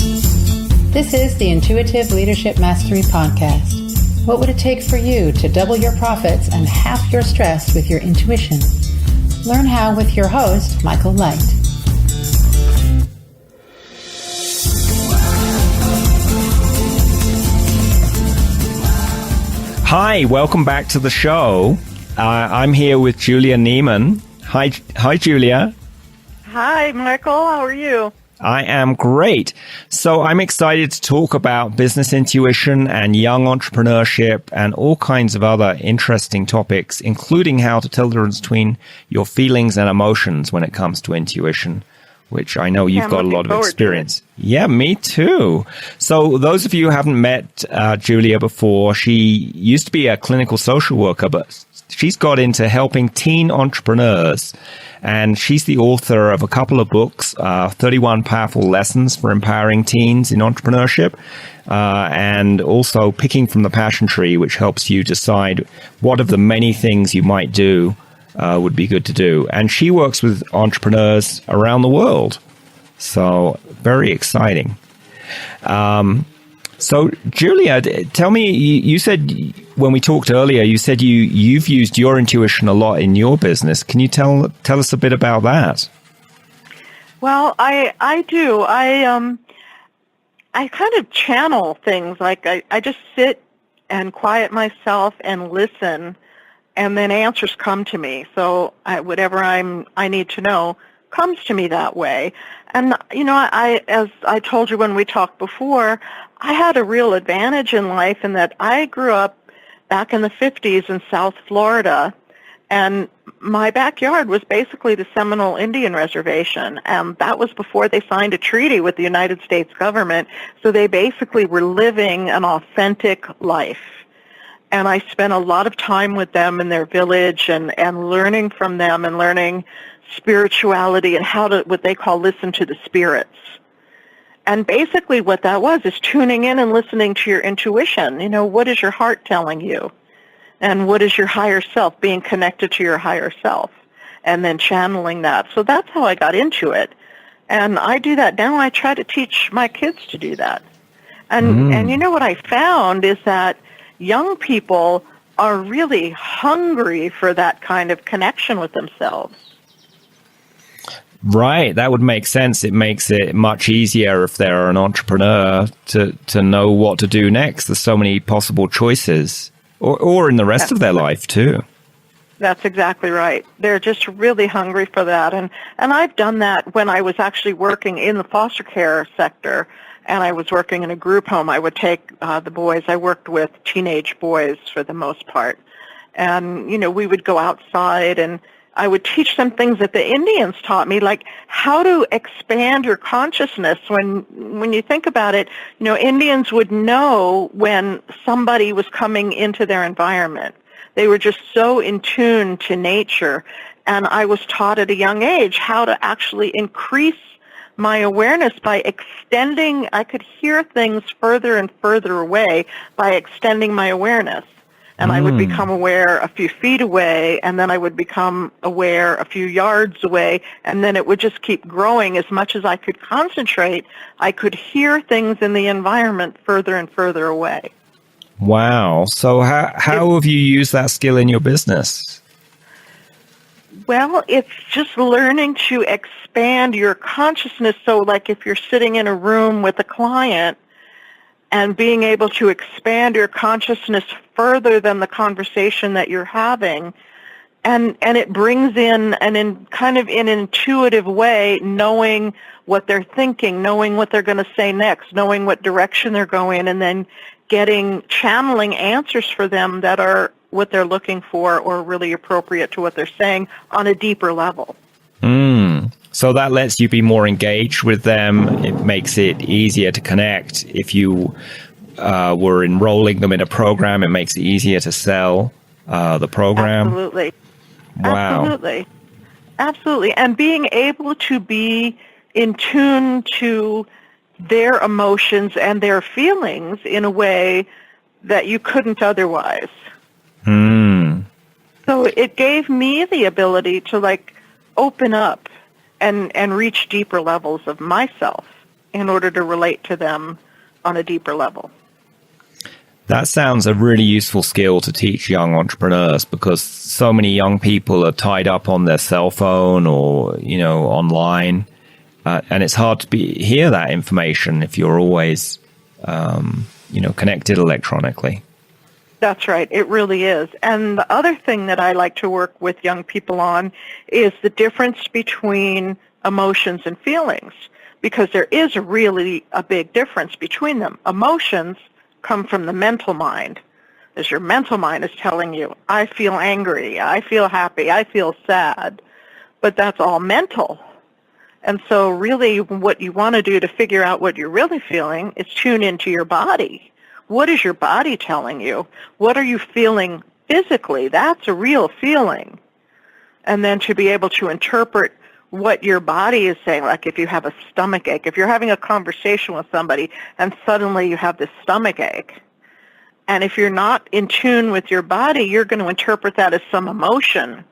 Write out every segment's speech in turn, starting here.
This is the Intuitive Leadership Mastery Podcast. What would it take for you to double your profits and half your stress with your intuition? Learn how with your host, Michael Light. Hi, welcome back to the show. I'm here with Julia Nieman. Hi, Julia. Hi, Michael. How are you? I am great. So I'm excited to talk about business intuition and young entrepreneurship and all kinds of other interesting topics, including how to tell the difference between your feelings and emotions when it comes to intuition, which I know you've got a lot of experience. Yeah, me too. So those of you who haven't met Julia before, she used to be a clinical social worker, but she's got into helping teen entrepreneurs. And she's the author of a couple of books, 31 Powerful Lessons for Empowering Teens in Entrepreneurship, and also Picking from the Passion Tree, which helps you decide what of the many things you might do would be good to do. And she works with entrepreneurs around the world. So very exciting. So, Julia, tell me, you said when we talked earlier, you said you've used your intuition a lot in your business. Can you tell us a bit about that? Well, I do. I kind of channel things. Like I just sit and quiet myself and listen, and then answers come to me. So whatever I need to know comes to me that way. And, you know, as I told you when we talked before, I had a real advantage in life in that I grew up back in the 50s in South Florida, and my backyard was basically the Seminole Indian Reservation, and that was before they signed a treaty with the United States government, so they basically were living an authentic life. And I spent a lot of time with them in their village and learning from them and learning spirituality and how to, what they call, listen to the spirits. And basically what that was is tuning in and listening to your intuition. You know, what is your heart telling you? And what is your higher self, being connected to your higher self, and then channeling that. So that's how I got into it. And I do that now. I try to teach my kids to do that. And you know what I found is that young people are really hungry for that kind of connection with themselves. Right. That would make sense. It makes it much easier if they're an entrepreneur to know what to do next. There's so many possible choices, or in the rest of their life too. That's exactly right. They're just really hungry for that. And I've done that when I was actually working in the foster care sector, and I was working in a group home. I would take the boys. I worked with teenage boys for the most part. And, you know, we would go outside and I would teach them things that the Indians taught me, like how to expand your consciousness. When you think about it, you know, Indians would know when somebody was coming into their environment. They were just so in tune to nature. And I was taught at a young age how to actually increase my awareness by extending. I could hear things further and further away by extending my awareness. And I would become aware a few feet away, and then I would become aware a few yards away, and then it would just keep growing. As much as I could concentrate, I could hear things in the environment further and further away. Wow. So how have you used that skill in your business? Well, it's just learning to expand your consciousness. So like if you're sitting in a room with a client, and being able to expand your consciousness further than the conversation that you're having, and it brings in kind of in an intuitive way, knowing what they're thinking, knowing what they're going to say next, knowing what direction they're going, and then channeling answers for them that are what they're looking for or really appropriate to what they're saying on a deeper level. So that lets you be more engaged with them. It makes it easier to connect. If you were enrolling them in a program, it makes it easier to sell the program. Absolutely. Wow. Absolutely. And being able to be in tune to their emotions and their feelings in a way that you couldn't otherwise. So it gave me the ability to open up and reach deeper levels of myself in order to relate to them on a deeper level. That sounds a really useful skill to teach young entrepreneurs, because so many young people are tied up on their cell phone or, online. And it's hard to hear that information if you're always, connected electronically. That's right. It really is. And the other thing that I like to work with young people on is the difference between emotions and feelings, because there is really a big difference between them. Emotions come from the mental mind. As your mental mind is telling you, I feel angry, I feel happy, I feel sad. But that's all mental. And so really what you want to do to figure out what you're really feeling is tune into your body. What is your body telling you? What are you feeling physically? That's a real feeling. And then to be able to interpret what your body is saying, like if you have a stomach ache, if you're having a conversation with somebody and suddenly you have this stomach ache, and if you're not in tune with your body, you're going to interpret that as some emotion.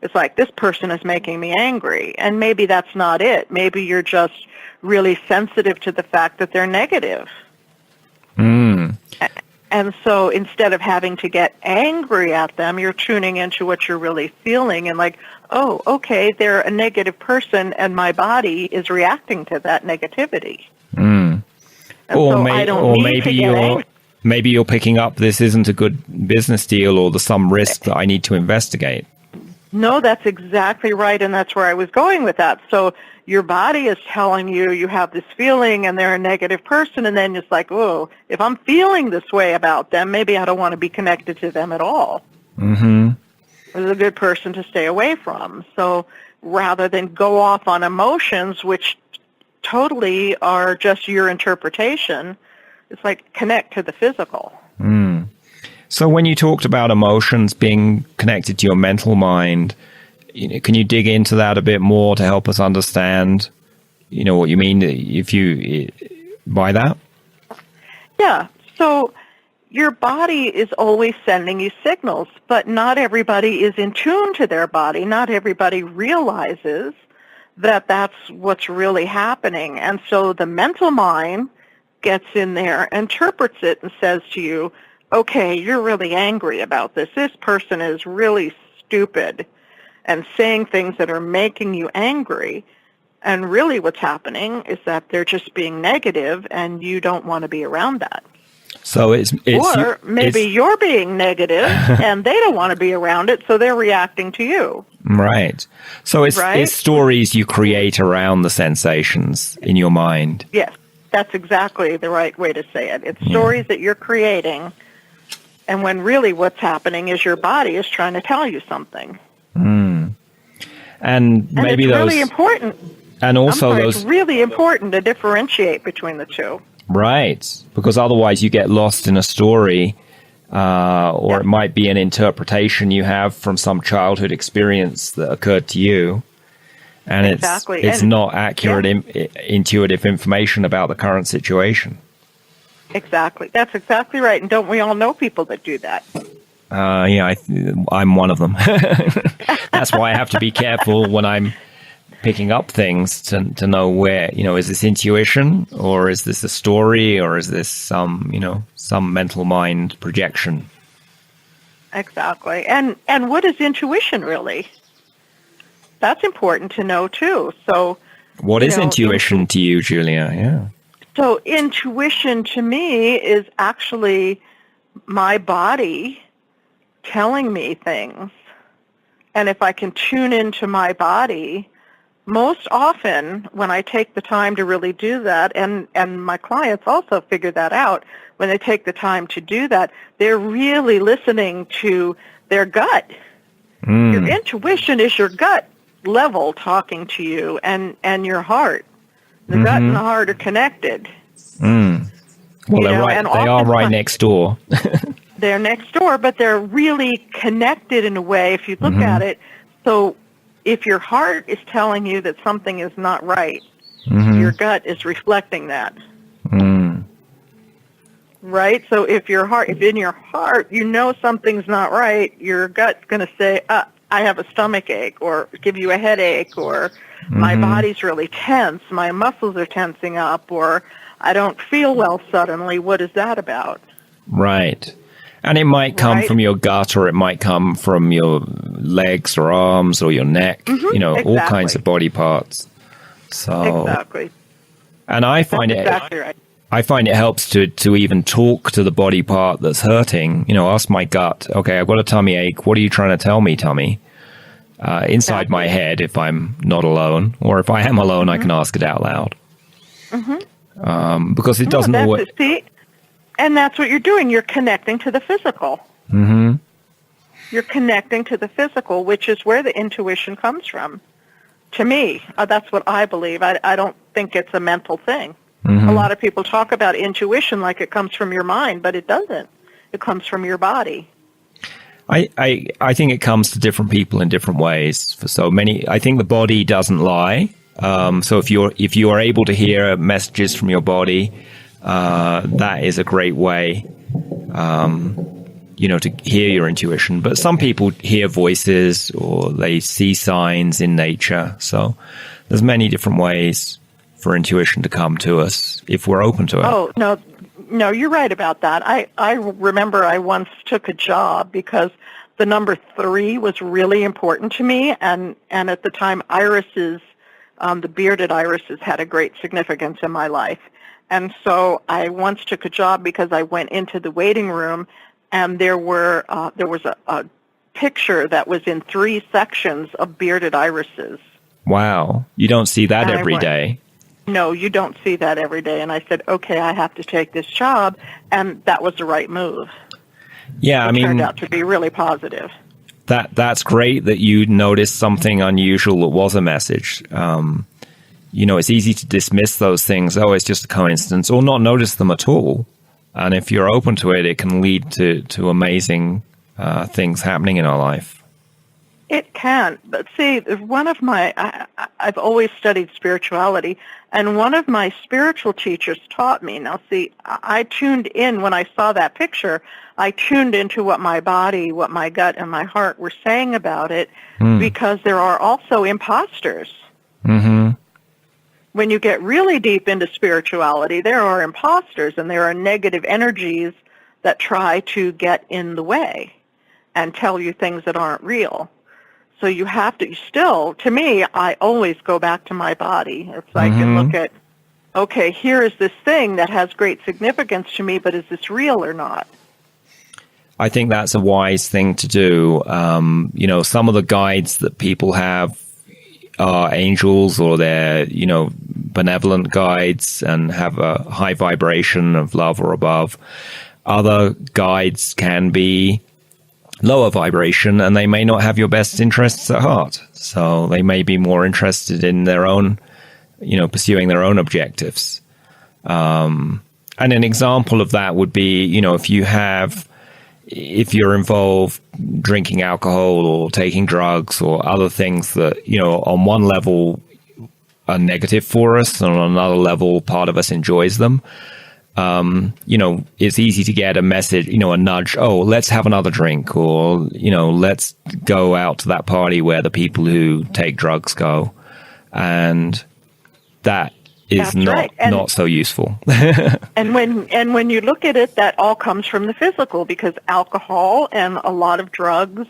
It's like, this person is making me angry, and maybe that's not it. Maybe you're just really sensitive to the fact that they're negative. And so instead of having to get angry at them, you're tuning into what you're really feeling and like, oh, okay, they're a negative person and my body is reacting to that negativity. And Or, so I don't need to get angry. Maybe you're picking up this isn't a good business deal, or there's some risk that I need to investigate. No, that's exactly right, and that's where I was going with that. So your body is telling you you have this feeling and they're a negative person, and then it's like, oh, if I'm feeling this way about them, maybe I don't want to be connected to them at all. It's a good person to stay away from. So rather than go off on emotions, which totally are just your interpretation, it's like connect to the physical. So when you talked about emotions being connected to your mental mind, can you dig into that a bit more to help us understand, what you mean by that? Yeah. So your body is always sending you signals, but not everybody is in tune to their body. Not everybody realizes that that's what's really happening. And so the mental mind gets in there, interprets it, and says to you, okay, you're really angry about this. This person is really stupid and saying things that are making you angry. And really what's happening is that they're just being negative and you don't want to be around that. So or maybe you're being negative and they don't want to be around it, so they're reacting to you. Right. So it's stories you create around the sensations in your mind. Yes, that's exactly the right way to say it. It's stories that you're creating, and when really what's happening is your body is trying to tell you something. And maybe it's those really important. And also those it's really important to differentiate between the two. Right, because otherwise you get lost in a story, or it might be an interpretation you have from some childhood experience that occurred to you, and it's not accurate, intuitive information about the current situation. Exactly, that's exactly right. And don't we all know people that do that? I'm one of them. That's why I have to be careful when I'm picking up things to know where, is this intuition, or is this a story, or is this some mental mind projection? Exactly. And what is intuition really? That's important to know too. So what is intuition to you, Julia? Yeah. So intuition to me is actually my body telling me things. And if I can tune into my body, most often when I take the time to really do that, and my clients also figure that out, when they take the time to do that, they're really listening to their gut. Your intuition is your gut level talking to you, and your heart. The gut and the heart are connected. Well, they're right. They are right next door. They're next door, but they're really connected in a way if you look at it. So if your heart is telling you that something is not right, your gut is reflecting that. Right? So if in your heart you know something's not right, your gut's going to say, I have a stomach ache, or give you a headache, or my body's really tense, my muscles are tensing up, or I don't feel well suddenly. What is that about? Right. And it might come Right? from your gut, or it might come from your legs or arms or your neck, all kinds Exactly. of body parts. So, Exactly. and I That's find exactly right. I find it helps to even talk to the body part that's hurting. Ask my gut, okay, I've got a tummy ache. What are you trying to tell me, tummy? Inside my head, if I'm not alone, or if I am alone, I can ask it out loud. Because it doesn't that's always. it. See? And that's what you're doing. You're connecting to the physical. You're connecting to the physical, which is where the intuition comes from. To me, that's what I believe. I don't think it's a mental thing. A lot of people talk about intuition like it comes from your mind, but it doesn't. It comes from your body. I think it comes to different people in different ways. For so many, I think the body doesn't lie. So if you are able to hear messages from your body, that is a great way, to hear your intuition. But some people hear voices or they see signs in nature. So there's many different ways for intuition to come to us if we're open to it. Oh, no, you're right about that. I remember I once took a job because the number 3 was really important to me, and at the time irises, the bearded irises had a great significance in my life. And so I once took a job because I went into the waiting room, and there was a picture that was in 3 sections of bearded irises. Wow. You don't see that every day. No, you don't see that every day. And I said, okay, I have to take this job. And that was the right move. Yeah, It turned out to be really positive. That's great that you noticed something unusual that was a message. It's easy to dismiss those things. Oh, it's just a coincidence, or not notice them at all. And if you're open to it, it can lead to amazing things happening in our life. It can. But see, I've always studied spirituality, and one of my spiritual teachers taught me. Now, see, I tuned in when I saw that picture. I tuned into what my body, what my gut, and my heart were saying about it, because there are also imposters. When you get really deep into spirituality, there are imposters, and there are negative energies that try to get in the way and tell you things that aren't real. So you have to still, to me, I always go back to my body. It's like I can look at, okay, here is this thing that has great significance to me, but is this real or not? I think that's a wise thing to do. Some of the guides that people have are angels, or they're, benevolent guides and have a high vibration of love or above. Other guides can be lower vibration, and they may not have your best interests at heart. So they may be more interested in their own, pursuing their own objectives. And an example of that would be, if you're involved drinking alcohol or taking drugs or other things that, on one level are negative for us, and on another level, part of us enjoys them. It's easy to get a message, a nudge, oh, let's have another drink, or, let's go out to that party where the people who take drugs go. And that is not so useful. and when you look at it, that all comes from the physical, because alcohol and a lot of drugs,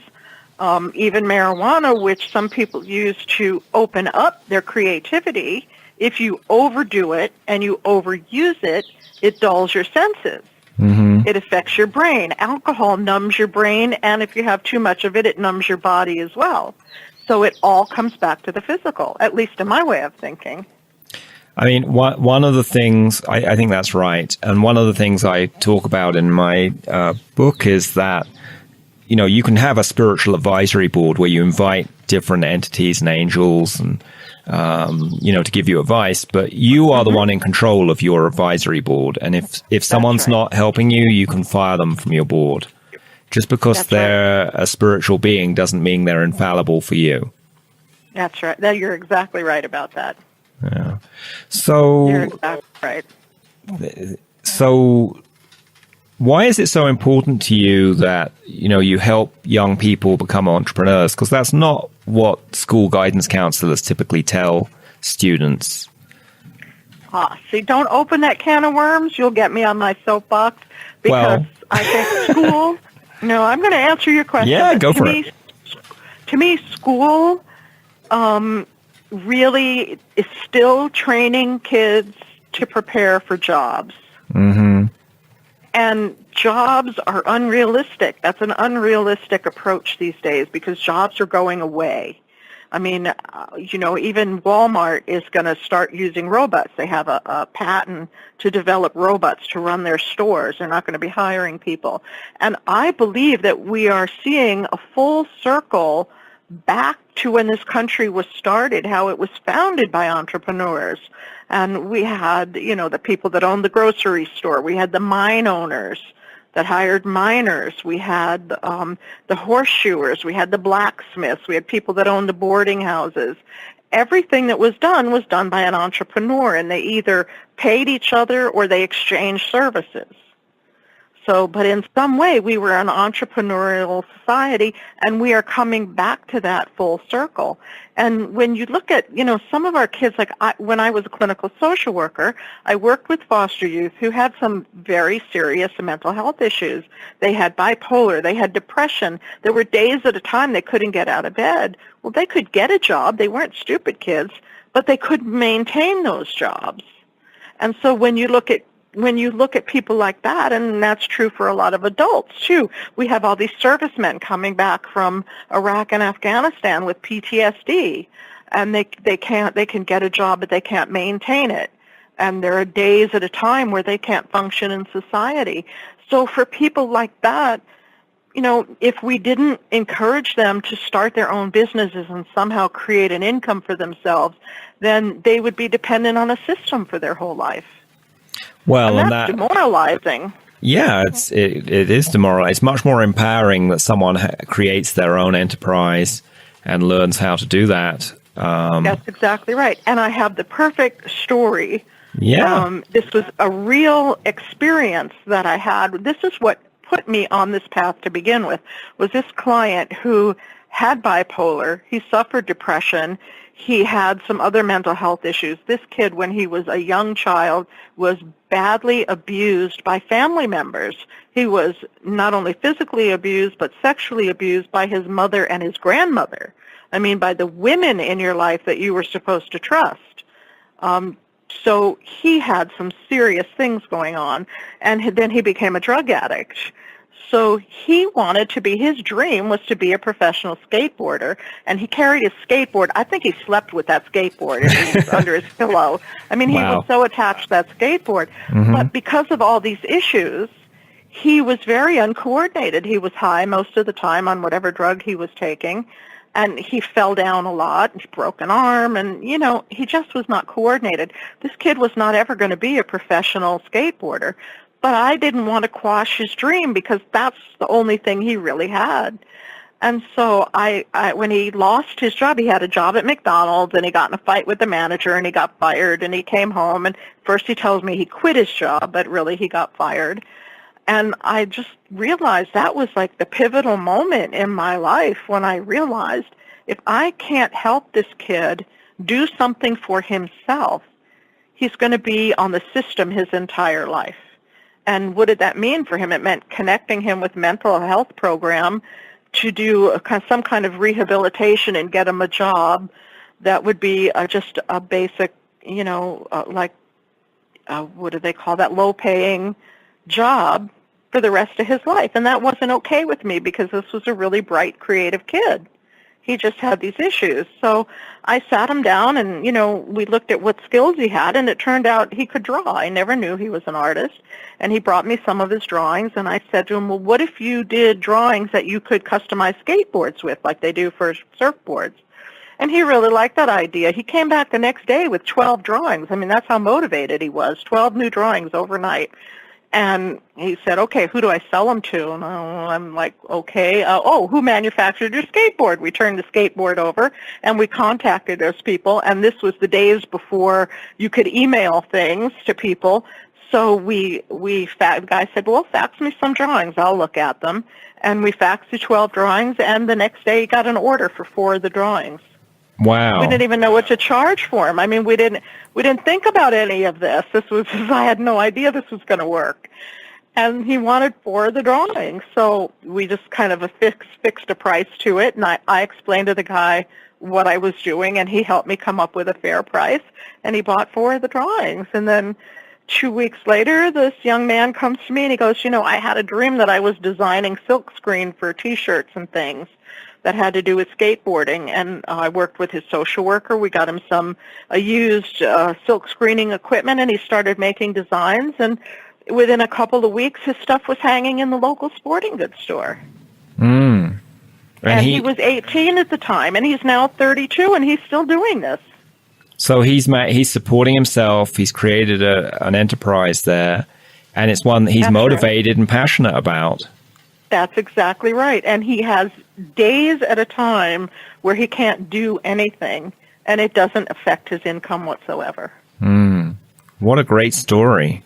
even marijuana, which some people use to open up their creativity, if you overdo it and you overuse it, it dulls your senses. It affects your brain. Alcohol numbs your brain, and if you have too much of it, it numbs your body as well. So it all comes back to the physical, at least in my way of thinking. I mean, one of the things, I think that's right. And one of the things I talk about in my book is that, you can have a spiritual advisory board where you invite different entities and angels and, to give you advice, but you are the one in control of your advisory board. And if someone's not helping you, you can fire them from your board. Just because they're a spiritual being doesn't mean they're infallible for you. That's right. You're exactly right about that. Yeah. So you're exactly right. So Why is it so important to you that, you help young people become entrepreneurs? Because that's not what school guidance counselors typically tell students. See, don't open that can of worms. You'll get me on my soapbox because I think school. No, I'm going to answer your question. Yeah, go for it. To me, school really is still training kids to prepare for jobs. Mm-hmm. And jobs are unrealistic. That's an unrealistic approach these days because jobs are going away. I mean, even Walmart is going to start using robots. They have a patent to develop robots to run their stores. They're not going to be hiring people. And I believe that we are seeing a full circle back to when this country was started, how it was founded by entrepreneurs. And we had, the people that owned the grocery store. We had the mine owners that hired miners. We had the horseshoers. We had the blacksmiths. We had people that owned the boarding houses. Everything that was done by an entrepreneur, and they either paid each other or they exchanged services. So, but in some way, we were an entrepreneurial society, and we are coming back to that full circle. And when you look at, some of our kids, when I was a clinical social worker, I worked with foster youth who had some very serious mental health issues. They had bipolar. They had depression. There were days at a time they couldn't get out of bed. Well, they could get a job. They weren't stupid kids, but they couldn't maintain those jobs. And so when you look at people like that, and that's true for a lot of adults too. We have all these servicemen coming back from Iraq and Afghanistan with PTSD, and they can get a job, but they can't maintain it. And there are days at a time where they can't function in society. So for people like that, if we didn't encourage them to start their own businesses and somehow create an income for themselves, then they would be dependent on a system for their whole life. Well, and that's demoralizing. Yeah, it is demoralizing. It's much more empowering that someone creates their own enterprise and learns how to do that. That's exactly right. And I have the perfect story. Yeah. This was a real experience that I had. This is what put me on this path to begin with, was this client who had bipolar. He suffered depression. He had some other mental health issues. This kid, when he was a young child, was badly abused by family members. He was not only physically abused, but sexually abused by his mother and his grandmother. I mean, by the women in your life that you were supposed to trust. So he had some serious things going on, and then he became a drug addict. So he wanted to be, his dream was to be a professional skateboarder, and he carried his skateboard. I think he slept with that skateboard under his pillow. I mean, he was so attached to that skateboard. Mm-hmm. But because of all these issues, he was very uncoordinated. He was high most of the time on whatever drug he was taking, and he fell down a lot, and he broke an arm, and, he just was not coordinated. This kid was not ever going to be a professional skateboarder. But I didn't want to quash his dream because that's the only thing he really had. And so I when he lost his job, he had a job at McDonald's, and he got in a fight with the manager, and he got fired, and he came home, and first he tells me he quit his job, but really he got fired. And I just realized that was like the pivotal moment in my life when I realized if I can't help this kid do something for himself, he's going to be on the system his entire life. And what did that mean for him? It meant connecting him with mental health program to do some kind of rehabilitation and get him a job that would be just a basic, what do they call that, low-paying job for the rest of his life. And that wasn't okay with me because this was a really bright, creative kid. He just had these issues. So I sat him down and, we looked at what skills he had, and it turned out he could draw. I never knew he was an artist. And he brought me some of his drawings, and I said to him, well, what if you did drawings that you could customize skateboards with, like they do for surfboards? And he really liked that idea. He came back the next day with 12 drawings. I mean, that's how motivated he was, 12 new drawings overnight. And he said, okay, who do I sell them to? And I'm like, okay, who manufactured your skateboard? We turned the skateboard over, and we contacted those people, and this was the days before you could email things to people. So the guy said, well, fax me some drawings. I'll look at them. And we faxed the 12 drawings, and the next day he got an order for 4 of the drawings. Wow. We didn't even know what to charge for them. I mean, we didn't think about any of this. I had no idea this was going to work. And he wanted 4 of the drawings. So we just kind of fixed a price to it, and I explained to the guy what I was doing, and he helped me come up with a fair price, and he bought 4 of the drawings. And then 2 weeks later, this young man comes to me, and he goes, I had a dream that I was designing silk screen for T-shirts and things that had to do with skateboarding, and I worked with his social worker. We got him some used silk screening equipment, and he started making designs, and within a couple of weeks, his stuff was hanging in the local sporting goods store. Mm. And he was 18 at the time, and he's now 32, and he's still doing this. So he's supporting himself. He's created an enterprise there, and it's one that he's motivated and passionate about. That's exactly right. And he has days at a time where he can't do anything, and it doesn't affect his income whatsoever. What a great story.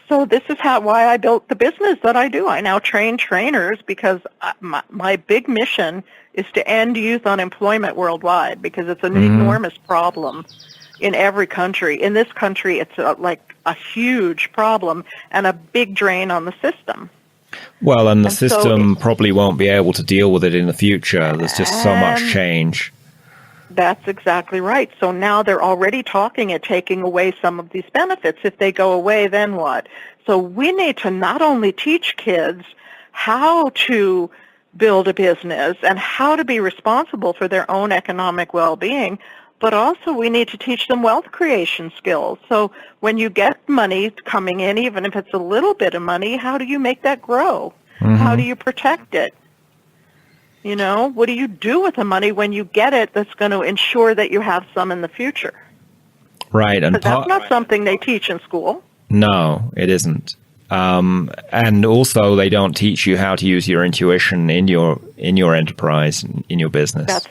So this is why I built the business that I do. I now train trainers because my big mission is to end youth unemployment worldwide, because it's an enormous problem in every country. In this country, it's like a huge problem and a big drain on the system. Well, and the system probably won't be able to deal with it in the future. There's just so much change. That's exactly right. So now they're already talking at taking away some of these benefits. If they go away, then what? So we need to not only teach kids how to build a business and how to be responsible for their own economic well-being, but also we need to teach them wealth creation skills. So when you get money coming in, even if it's a little bit of money, how do you make that grow? How do you protect it? What do you do with the money when you get it that's going to ensure that you have some in the future? Right. And that's not something they teach in school. No, it isn't. And also, they don't teach you how to use your intuition in your enterprise, in your business. That's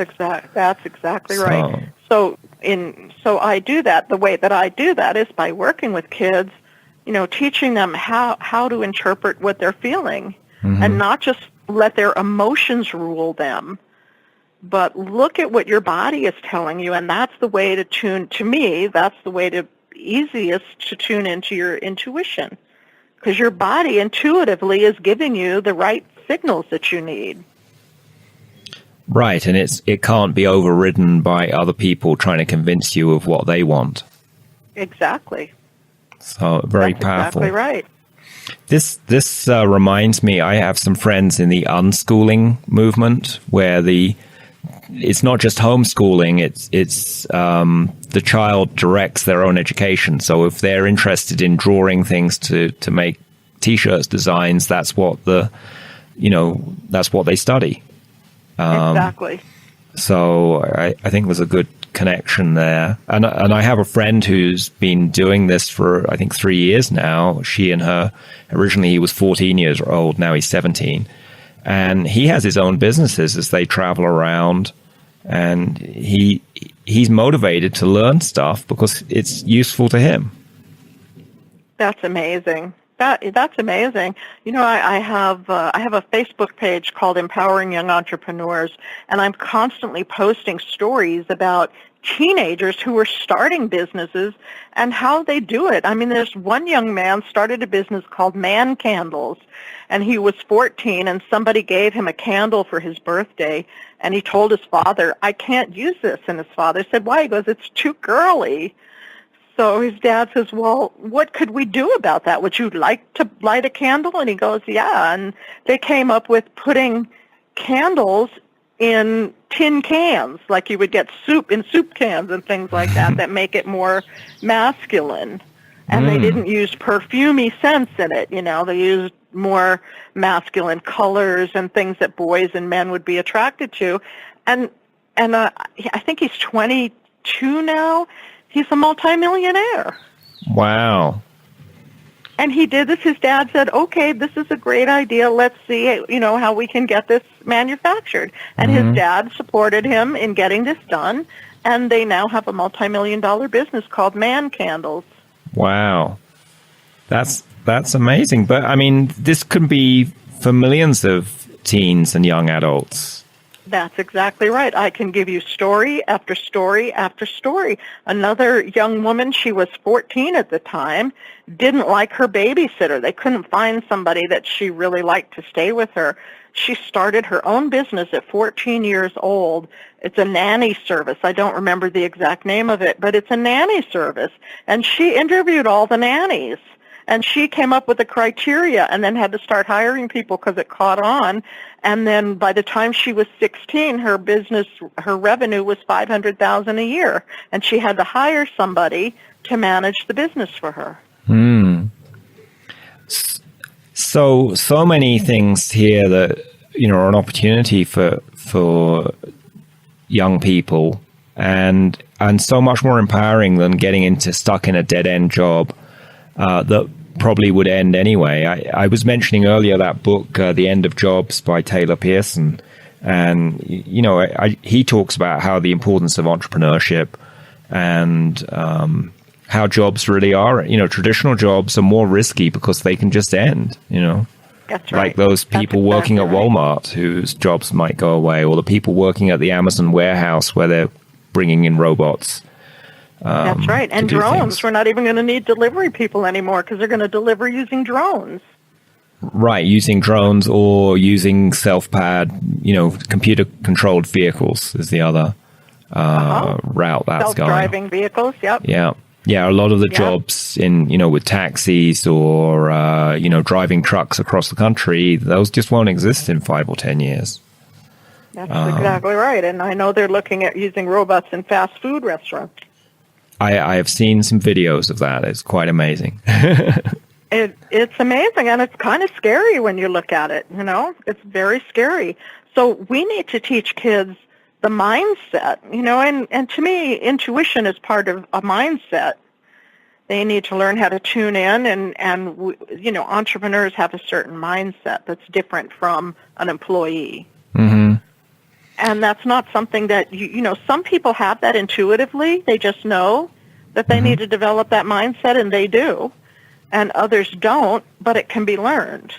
exactly right. So I do that. The way that I do that is by working with kids, teaching them how to interpret what they're feeling, and not just let their emotions rule them, but look at what your body is telling you, and that's the way to tune. To me, that's the way to easiest to tune into your intuition, because your body intuitively is giving you the right signals that you need. Right, and it can't be overridden by other people trying to convince you of what they want. Exactly. So very powerful. Exactly right. This reminds me, I have some friends in the unschooling movement where it's not just homeschooling, it's the child directs their own education. So if they're interested in drawing things to make T-shirts designs, that's what they study. Exactly. So I think there's a good connection there. And I have a friend who's been doing this for, I think, 3 years now. She and her, originally he was 14 years old, now he's 17. And he has his own businesses as they travel around. And he's motivated to learn stuff because it's useful to him. That's amazing. That's amazing. I have a Facebook page called Empowering Young Entrepreneurs, and I'm constantly posting stories about teenagers who are starting businesses and how they do it. I mean, there's one young man started a business called Man Candles, and he was 14, and somebody gave him a candle for his birthday, and he told his father, "I can't use this." And his father said, "Why?" He goes, "It's too girly." So his dad says, "Well, what could we do about that? Would you like to light a candle?" And he goes, "Yeah." And they came up with putting candles in tin cans, like you would get soup in soup cans and things like that make it more masculine. And they didn't use perfumey scents in it. They used more masculine colors and things that boys and men would be attracted to. And I think he's 22 now. He's a multimillionaire. Wow. And he did this. His dad said, "Okay, this is a great idea. Let's see, how we can get this manufactured." And his dad supported him in getting this done. And they now have a multimillion-dollar business called Man Candles. Wow. That's amazing. But I mean, this can be for millions of teens and young adults. That's exactly right. I can give you story after story after story. Another young woman, she was 14 at the time, didn't like her babysitter. They couldn't find somebody that she really liked to stay with her. She started her own business at 14 years old. It's a nanny service. I don't remember the exact name of it, but it's a nanny service. And she interviewed all the nannies. And she came up with the criteria and then had to start hiring people because it caught on. And then by the time she was 16, her revenue was $500,000 a year. And she had to hire somebody to manage the business for her. So many things here that, are an opportunity for young people and so much more empowering than getting stuck in a dead end job. That probably would end anyway. I was mentioning earlier that book, The End of Jobs by Taylor Pearson. And, he talks about how the importance of entrepreneurship and how jobs really are. Traditional jobs are more risky because they can just end, That's right. Like those people working at Walmart whose jobs might go away, or the people working at the Amazon warehouse where they're bringing in robots. That's right. And drones. We're not even going to need delivery people anymore because they're going to deliver using drones. Right, using drones or using self-pad, computer-controlled vehicles is the other route that's going. Self-driving vehicles, yep. Yeah, a lot of the jobs in, with taxis or, driving trucks across the country, those just won't exist in 5 or 10 years. That's exactly right. And I know they're looking at using robots in fast food restaurants. I have seen some videos of that. It's quite amazing. It's amazing, and it's kind of scary when you look at it, It's very scary. So we need to teach kids the mindset, and to me, intuition is part of a mindset. They need to learn how to tune in, and entrepreneurs have a certain mindset that's different from an employee. Mm-hmm. And that's not something that, some people have that intuitively. They just know that they need to develop that mindset, and they do. And others don't, but it can be learned.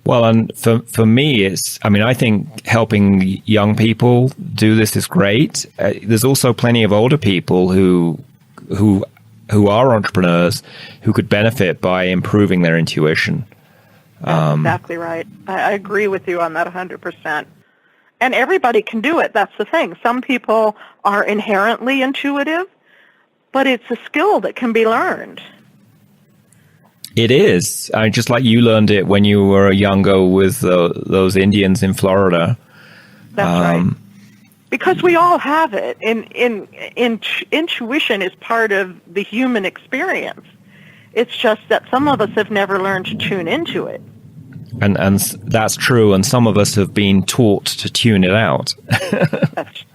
Well, and for me, I think helping young people do this is great. There's also plenty of older people who are entrepreneurs who could benefit by improving their intuition. That's exactly right. I agree with you on that 100%. And everybody can do it. That's the thing. Some people are inherently intuitive, but it's a skill that can be learned. It is. Just like you learned it when you were younger with those Indians in Florida. That's right. Because we all have it. Intuition is part of the human experience. It's just that some of us have never learned to tune into it. And that's true, and some of us have been taught to tune it out.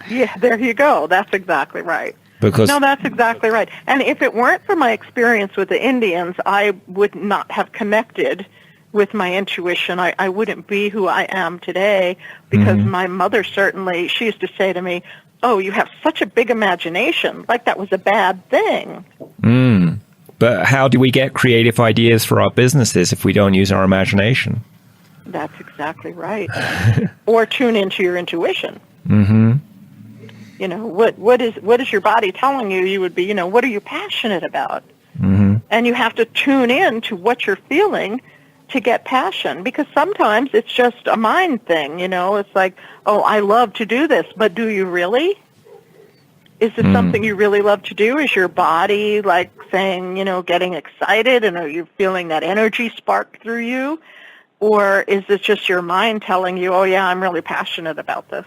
There you go. That's exactly right. That's exactly right. And if it weren't for my experience with the Indians, I would not have connected with my intuition. I wouldn't be who I am today because my mother she used to say to me, "Oh, you have such a big imagination," like that was a bad thing. But how do we get creative ideas for our businesses if we don't use our imagination? That's exactly right. Or tune into your intuition. Mm-hmm. What is your body telling you? You would be, what are you passionate about? Mm-hmm. And you have to tune in to what you're feeling to get passion, because sometimes it's just a mind thing. It's like, oh, I love to do this, but do you really? Is it something you really love to do? Is your body like saying, getting excited, and are you feeling that energy spark through you? Or is it just your mind telling you, oh yeah, I'm really passionate about this?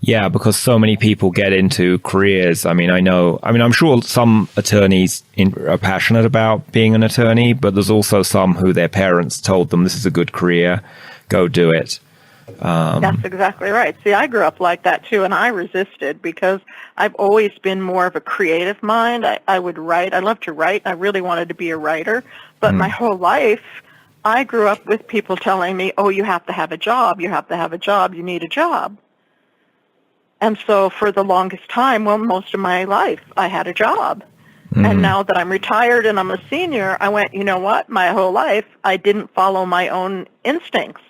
Yeah, because so many people get into careers. I'm sure some attorneys are passionate about being an attorney, but there's also some who their parents told them this is a good career, go do it. That's exactly right. See, I grew up like that too, and I resisted because I've always been more of a creative mind. I would write. I love to write. I really wanted to be a writer, but my whole life I grew up with people telling me, oh, you have to have a job. You have to have a job. You need a job. And so for the longest time, most of my life, I had a job. And now that I'm retired and I'm a senior, I went, you know what? My whole life, I didn't follow my own instincts.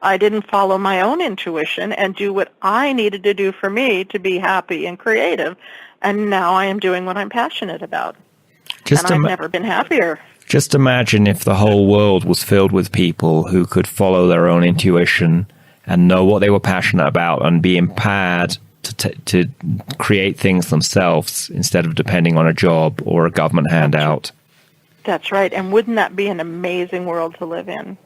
I didn't follow my own intuition and do what I needed to do for me to be happy and creative. And now I am doing what I'm passionate about. And I've never been happier. Just imagine if the whole world was filled with people who could follow their own intuition and know what they were passionate about and be empowered to create things themselves instead of depending on a job or a government handout. That's right. And wouldn't that be an amazing world to live in?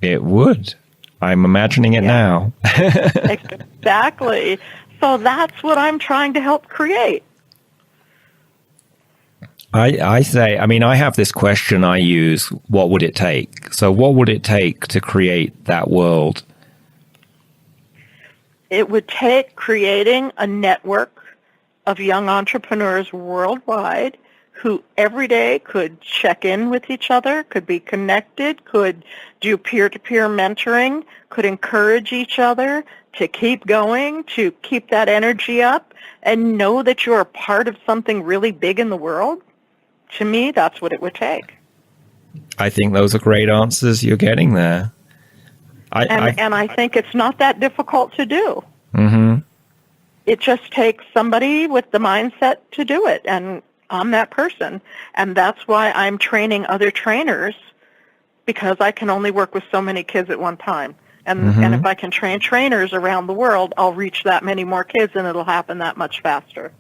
It would. I'm imagining it now. Exactly. So that's what I'm trying to help create. I say, I have this question I use, what would it take? So what would it take to create that world? It would take creating a network of young entrepreneurs worldwide who every day could check in with each other, could be connected, could do peer-to-peer mentoring, could encourage each other to keep going, to keep that energy up, and know that you're a part of something really big in the world. To me, that's what it would take. I think those are great answers you're getting there. And I think it's not that difficult to do. Mm-hmm. It just takes somebody with the mindset to do it, and I'm that person. And that's why I'm training other trainers, because I can only work with so many kids at one time. And if I can train trainers around the world, I'll reach that many more kids, and it'll happen that much faster.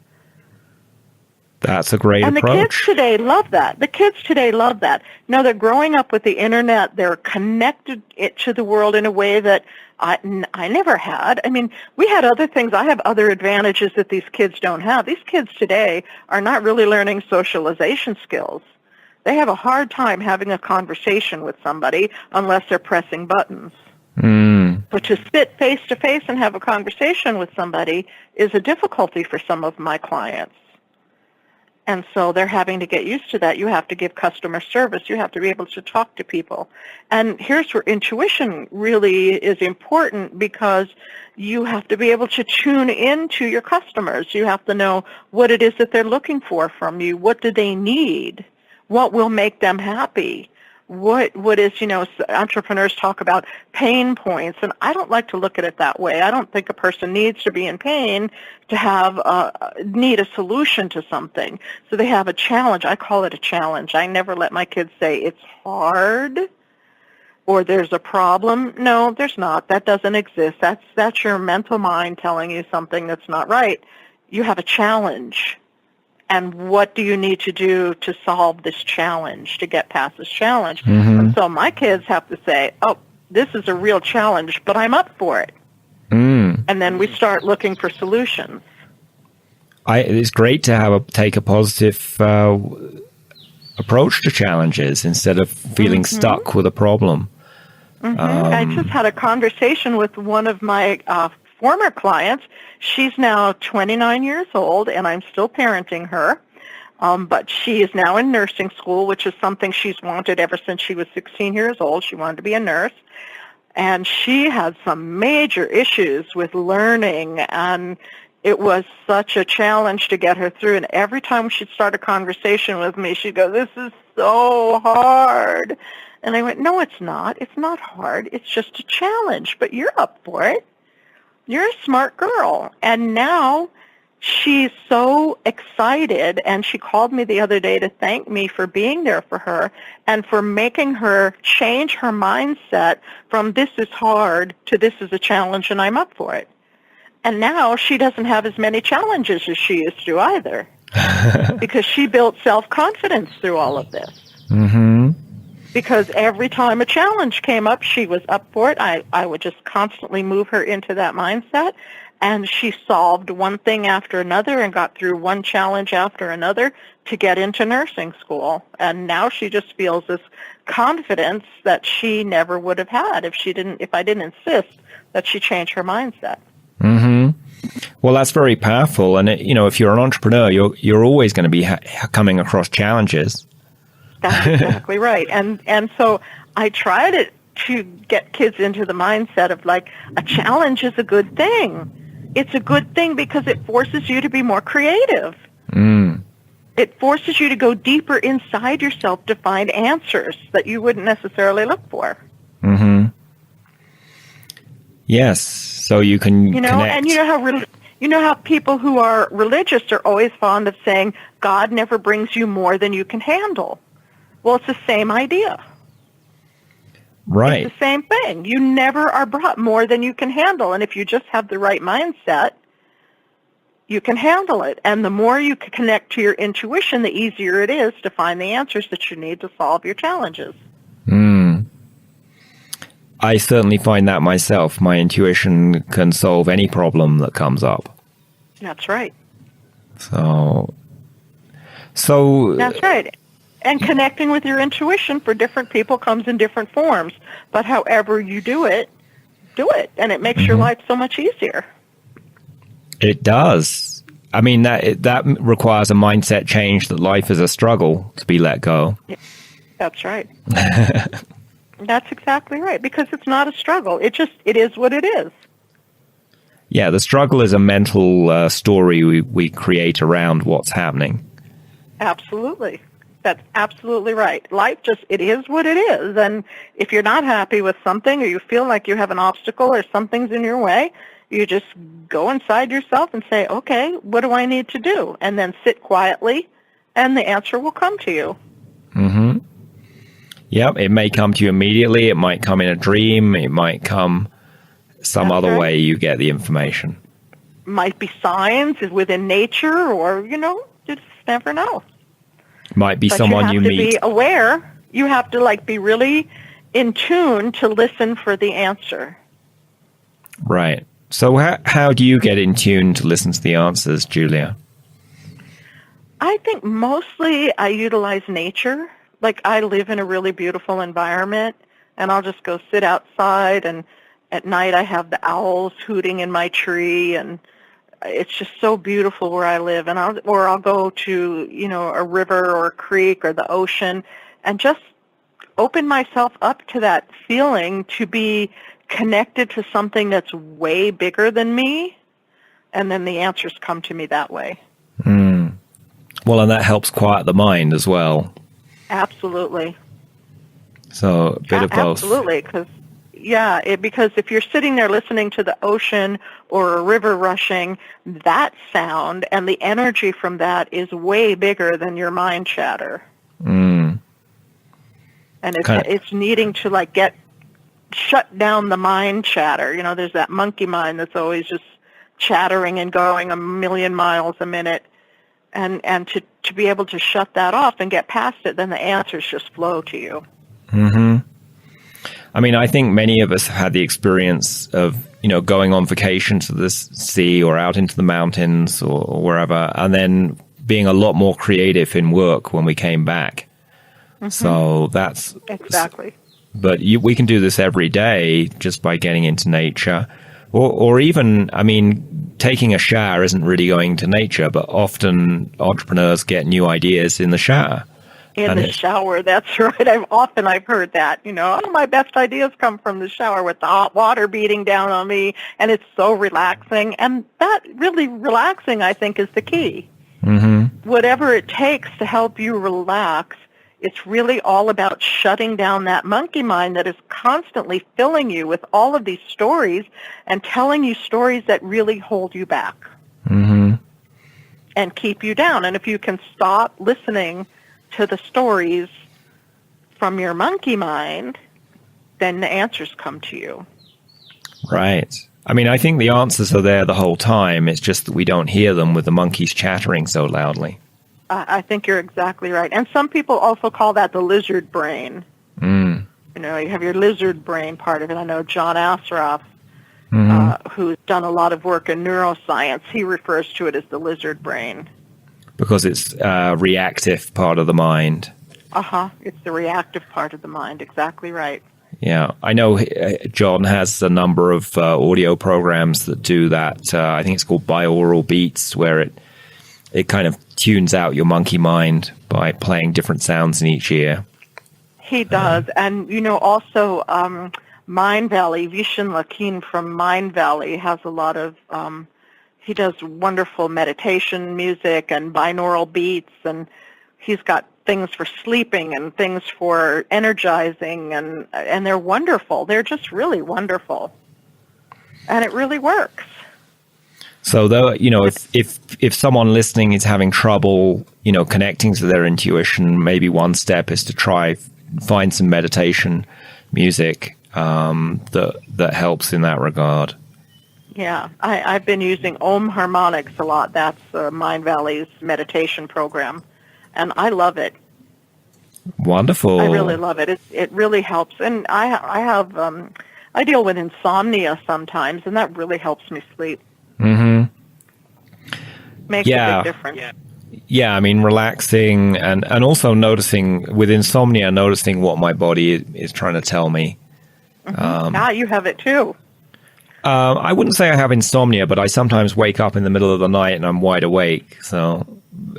That's a great approach. And the kids today love that. The kids today love that. No, they're growing up with the Internet. They're connected to the world in a way that I never had. We had other things. I have other advantages that these kids don't have. These kids today are not really learning socialization skills. They have a hard time having a conversation with somebody unless they're pressing buttons. But to sit face-to-face and have a conversation with somebody is a difficulty for some of my clients. And so they're having to get used to that. You have to give customer service. You have to be able to talk to people. And here's where intuition really is important, because you have to be able to tune into your customers. You have to know what it is that they're looking for from you. What do they need? What will make them happy? What is, entrepreneurs talk about pain points, and I don't like to look at it that way. I don't think a person needs to be in pain to need a solution to something. So they have a challenge. I call it a challenge. I never let my kids say it's hard or there's a problem. No, there's not. That doesn't exist. That's your mental mind telling you something that's not right. You have a challenge. And what do you need to do to solve this challenge, to get past this challenge? And so my kids have to say, oh, this is a real challenge, but I'm up for it. And then we start looking for solutions. It's great to take a positive approach to challenges instead of feeling stuck with a problem. I just had a conversation with one of my former clients. She's now 29 years old, and I'm still parenting her. But she is now in nursing school, which is something she's wanted ever since she was 16 years old. She wanted to be a nurse. And she had some major issues with learning, and it was such a challenge to get her through. And every time she'd start a conversation with me, she'd go, "This is so hard." And I went, "No, it's not. It's not hard. It's just a challenge, but you're up for it. You're a smart girl." And now she's so excited, and she called me the other day to thank me for being there for her and for making her change her mindset from this is hard to this is a challenge and I'm up for it. And now she doesn't have as many challenges as she used to either because she built self-confidence through all of this. Because every time a challenge came up, she was up for it. I would just constantly move her into that mindset, and she solved one thing after another and got through one challenge after another to get into nursing school. And now she just feels this confidence that she never would have had if I didn't insist that she change her mindset. Well, that's very powerful. And if you're an entrepreneur, you're always going to be coming across challenges. That's exactly right. And so I try to get kids into the mindset of like, a challenge is a good thing. It's a good thing because it forces you to be more creative. It forces you to go deeper inside yourself to find answers that you wouldn't necessarily look for. Mm-hmm. Yes, so you can connect. And you know how people who are religious are always fond of saying, God never brings you more than you can handle. Well, it's the same idea. Right. It's the same thing. You never are brought more than you can handle. And if you just have the right mindset, you can handle it. And the more you can connect to your intuition, the easier it is to find the answers that you need to solve your challenges. I certainly find that myself. My intuition can solve any problem that comes up. That's right. So that's right. And connecting with your intuition for different people comes in different forms. But however you do it, and it makes your life so much easier. It does. I mean, that requires a mindset change that life is a struggle to be let go. That's right. That's exactly right, because it's not a struggle. It is what it is. Yeah, the struggle is a mental story we create around what's happening. Absolutely. That's absolutely right. Life it is what it is. And if you're not happy with something, or you feel like you have an obstacle or something's in your way, you just go inside yourself and say, okay, what do I need to do? And then sit quietly, and the answer will come to you. Mm-hmm. Yep, it may come to you immediately. It might come in a dream. It might come some other way you get the information. Might be signs within nature, or, you just never know. Might be someone you meet. You have to be aware. You have to, be really in tune to listen for the answer. Right. So how do you get in tune to listen to the answers, Julia? I think mostly I utilize nature. I live in a really beautiful environment, and I'll just go sit outside, and at night I have the owls hooting in my tree, and it's just so beautiful where I live. And I'll go to, a river or a creek or the ocean, and just open myself up to that feeling to be connected to something that's way bigger than me, and then the answers come to me that way. Well, and that helps quiet the mind as well. Absolutely. So a bit of both. Absolutely, because if you're sitting there listening to the ocean or a river rushing, that sound and the energy from that is way bigger than your mind chatter. And it's needing to shut down the mind chatter. There's that monkey mind that's always just chattering and going 1,000,000 miles a minute. And to be able to shut that off and get past it, then the answers just flow to you. Mm-hmm. I mean, I think many of us have had the experience of, going on vacation to the sea or out into the mountains or wherever, and then being a lot more creative in work when we came back. So that's... Exactly. But we can do this every day just by getting into nature. Or even, taking a shower isn't really going to nature, but often entrepreneurs get new ideas in the shower. In the shower, that's right. I've heard that. My best ideas come from the shower with the hot water beating down on me, and it's so relaxing. And that really relaxing, I think, is the key. Mm-hmm. Whatever it takes to help you relax, it's really all about shutting down that monkey mind that is constantly filling you with all of these stories and telling you stories that really hold you back and keep you down. And if you can stop listening to the stories from your monkey mind, then the answers come to you. Right. I think the answers are there the whole time. It's just that we don't hear them with the monkeys chattering so loudly. I think you're exactly right. And some people also call that the lizard brain. You have your lizard brain part of it. I know John Assaraf, who's done a lot of work in neuroscience, he refers to it as the lizard brain. Because it's a reactive part of the mind. It's the reactive part of the mind. Exactly right. Yeah. I know John has a number of audio programs that do that. I think it's called binaural beats, where it kind of tunes out your monkey mind by playing different sounds in each ear. He does. And, also Mind Valley, Vishen Lakin from Mind Valley has a lot of he does wonderful meditation music and binaural beats, and he's got things for sleeping and things for energizing, and they're wonderful. They're just really wonderful, and it really works. So, though, if someone listening is having trouble, connecting to their intuition, maybe one step is to try find some meditation music that helps in that regard. Yeah, I've been using Om Harmonics a lot. That's Mind Valley's meditation program, and I love it. Wonderful. I really love it. It really helps, and I deal with insomnia sometimes, and that really helps me sleep. Mm-hmm. Makes a big difference. Yeah, I mean, relaxing and also noticing with insomnia, noticing what my body is trying to tell me. Mm-hmm. You have it too. I wouldn't say I have insomnia, but I sometimes wake up in the middle of the night and I'm wide awake. So,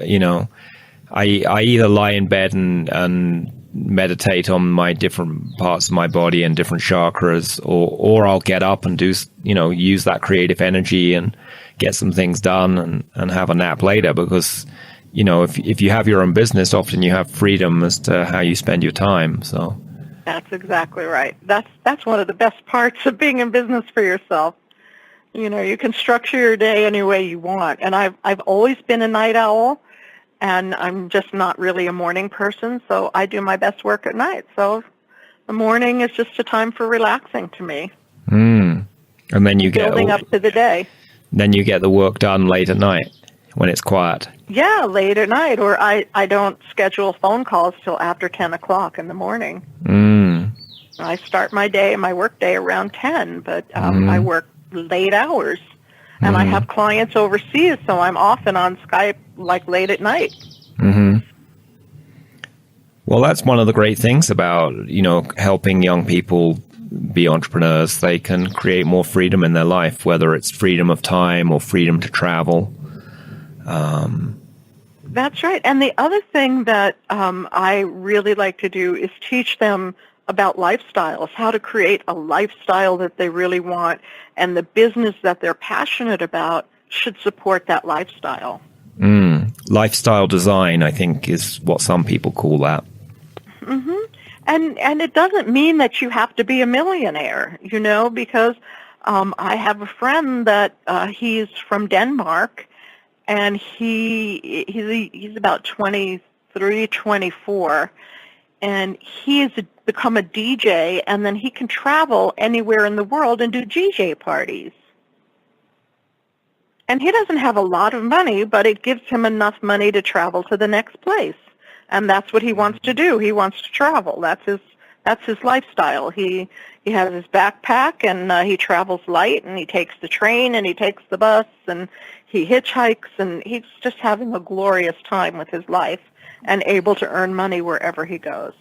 I either lie in bed and meditate on my different parts of my body and different chakras, or I'll get up and do, use that creative energy and get some things done and have a nap later, because, if you have your own business, often you have freedom as to how you spend your time. So that's exactly right. That's one of the best parts of being in business for yourself. You can structure your day any way you want. And I've always been a night owl, and I'm just not really a morning person, so I do my best work at night. So the morning is just a time for relaxing to me. And then you get building up to the day. Then you get the work done late at night when it's quiet. Yeah, late at night, or I don't schedule phone calls till after 10 o'clock in the morning. I start my work day around 10, but I work late hours. And I have clients overseas, so I'm often on Skype like late at night. Mm-hmm. Well, that's one of the great things about, helping young people be entrepreneurs. They can create more freedom in their life, whether it's freedom of time or freedom to travel. That's right. And the other thing that I really like to do is teach them about lifestyles, how to create a lifestyle that they really want, and the business that they're passionate about should support that lifestyle. Lifestyle design, I think, is what some people call that. Mm-hmm. And it doesn't mean that you have to be a millionaire, because I have a friend that he's from Denmark, and he's about 23, 24, and he has become a DJ, and then he can travel anywhere in the world and do DJ parties. And he doesn't have a lot of money, but it gives him enough money to travel to the next place. And that's what he wants to do. He wants to travel. That's his lifestyle. He has his backpack, and he travels light, and he takes the train, and he takes the bus, and he hitchhikes, and he's just having a glorious time with his life and able to earn money wherever he goes.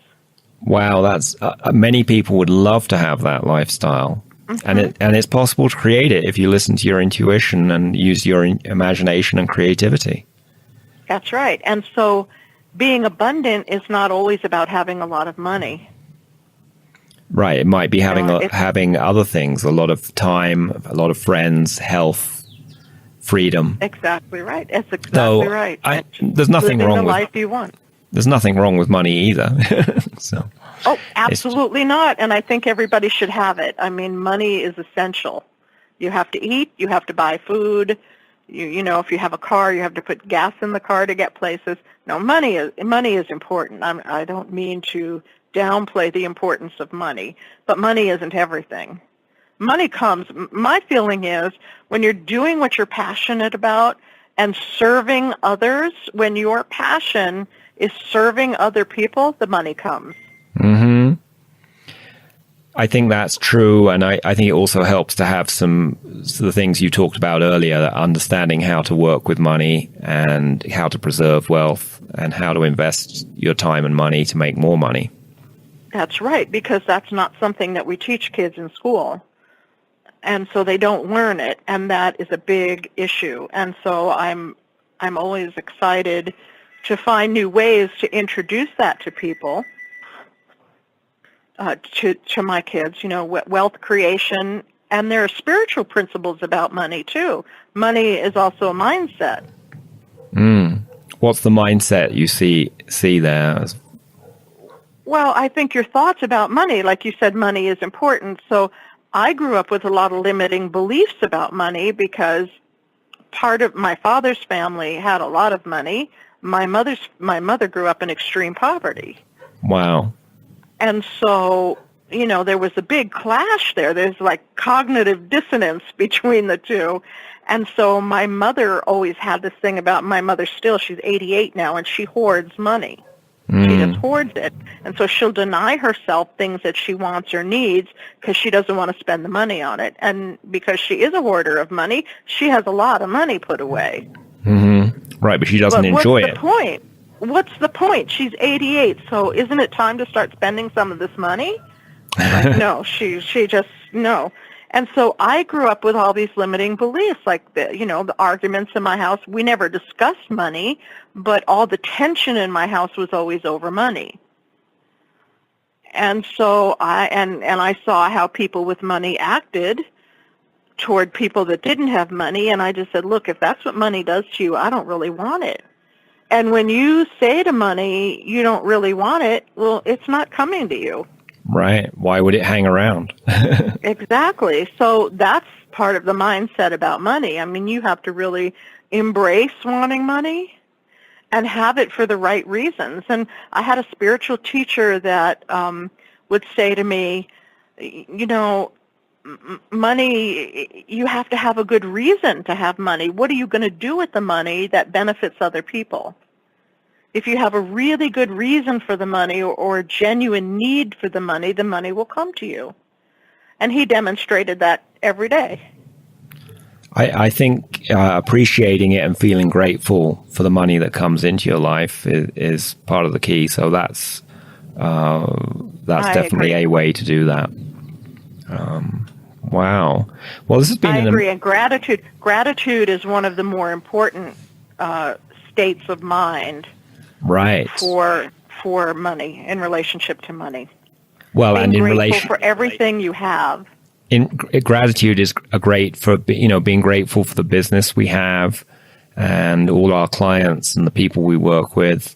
Wow, that's many people would love to have that lifestyle. Mm-hmm. And it's possible to create it if you listen to your intuition and use your imagination and creativity. That's right. And so being abundant is not always about having a lot of money. Right. It might be having other things, a lot of time, a lot of friends, health, freedom. Exactly right. It's exactly right. There's nothing wrong with the life you want. There's nothing wrong with money either. So. Oh, absolutely not. And I think everybody should have it. I mean, money is essential. You have to eat. You have to buy food. You know, if you have a car, you have to put gas in the car to get places. No, money is important. I don't mean to downplay the importance of money, but money isn't everything. Money comes. My feeling is when you're doing what you're passionate about and serving others, when your passion is serving other people, the money comes. Mm-hmm. I think that's true, and I think it also helps to have the things you talked about earlier, understanding how to work with money and how to preserve wealth and how to invest your time and money to make more money. That's right, because that's not something that we teach kids in school, and so they don't learn it, and that is a big issue. And so I'm always excited to find new ways to introduce that to people. To my kids, you know, wealth creation And there are spiritual principles about money, too. Money is also a mindset. What's the mindset you see there? Well, I think your thoughts about money, like you said, money is important. So I grew up with a lot of limiting beliefs about money because part of my father's family had a lot of money. My mother grew up in extreme poverty. Wow. And so, there was a big clash there. There's like cognitive dissonance between the two. And so my mother always had this thing about my mother still. She's 88 now, and she hoards money. She just hoards it. And so she'll deny herself things that she wants or needs because she doesn't want to spend the money on it. And because she is a hoarder of money, she has a lot of money put away. Right, but she doesn't enjoy it. What's the point? What's the point? She's 88, so isn't it time to start spending some of this money? Like, no, she just, no. And so I grew up with all these limiting beliefs, like the arguments in my house. We never discussed money, but all the tension in my house was always over money. And so I saw how people with money acted toward people that didn't have money, and I just said, look, if that's what money does to you, I don't really want it. And when you say to money you don't really want it, well, it's not coming to you. Right. Why would it hang around? Exactly. So that's part of the mindset about money. I mean, you have to really embrace wanting money and have it for the right reasons. And I had a spiritual teacher that would say to me, money, you have to have a good reason to have money. What are you going to do with the money that benefits other people? If you have a really good reason for the money or a genuine need for the money will come to you. And he demonstrated that every day. I think appreciating it and feeling grateful for the money that comes into your life is part of the key. So that's definitely a way to do that. Wow. Well, this has been... I agree. And gratitude is one of the more important states of mind. Right. For money, in relationship to money. Well, being and in relation relation for everything you have. Gratitude is great for being grateful for the business we have and all our clients and the people we work with.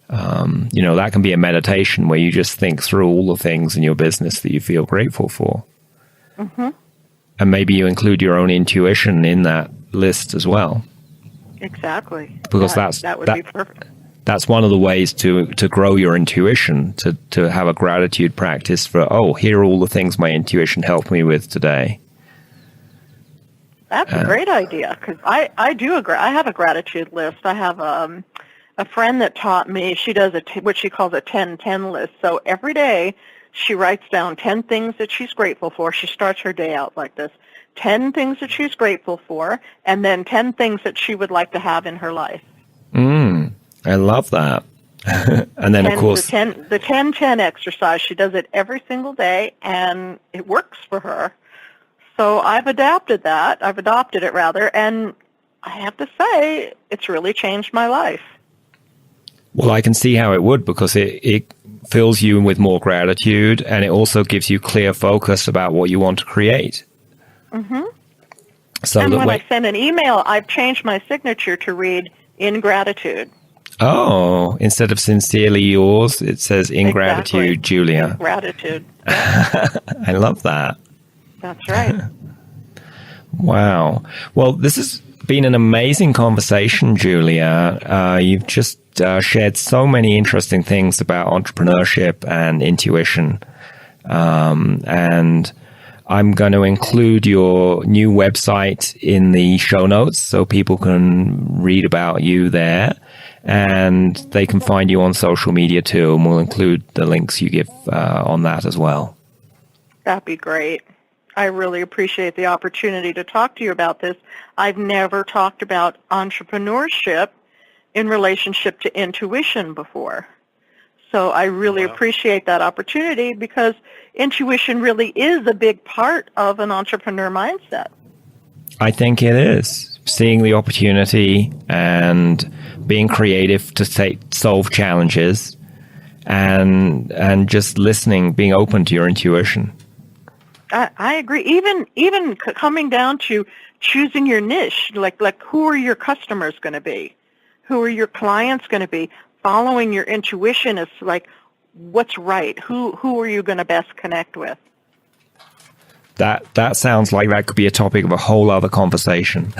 That can be a meditation where you just think through all the things in your business that you feel grateful for. And maybe you include your own intuition in that list as well. Exactly. Because that would be perfect. That's one of the ways to grow your intuition, to have a gratitude practice for, here are all the things my intuition helped me with today. That's a great idea, because I do agree. I have a gratitude list. I have a friend that taught me, she does what she calls a 10-10 list. So every day she writes down 10 things that she's grateful for. She starts her day out like this: 10 things that she's grateful for, and then 10 things that she would like to have in her life. I love that. And then, of course, the 10-10 exercise, she does it every single day, and it works for her. So I've adopted it rather, and I have to say, it's really changed my life. Well, I can see how it would, because it fills you with more gratitude, and it also gives you clear focus about what you want to create. So and when I send an email, I've changed my signature to read "in gratitude." Oh, instead of "sincerely yours," it says "in gratitude, Julia." In gratitude. I love that. That's right. Wow. Well, this has been an amazing conversation, Julia. You've just shared so many interesting things about entrepreneurship and intuition. And I'm going to include your new website in the show notes so people can read about you there. And they can find you on social media too, and we'll include the links you give on that as well. That'd be great. I really appreciate the opportunity to talk to you about this. I've never talked about entrepreneurship in relationship to intuition before. So I really appreciate that opportunity, because intuition really is a big part of an entrepreneur mindset. I think it is. Seeing the opportunity and being creative to solve challenges, and just listening, being open to your intuition. I agree. Even coming down to choosing your niche, like who are your customers going to be? Who are your clients going to be? Following your intuition is like, what's right? Who are you going to best connect with? That sounds like that could be a topic of a whole other conversation.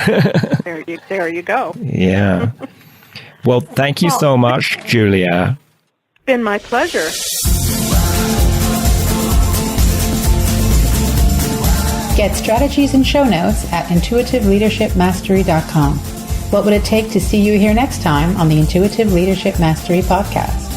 There you go. Yeah. Well, thank you so much, Julia. It's been my pleasure. Get strategies and show notes at intuitiveleadershipmastery.com. What would it take to see you here next time on the Intuitive Leadership Mastery Podcast?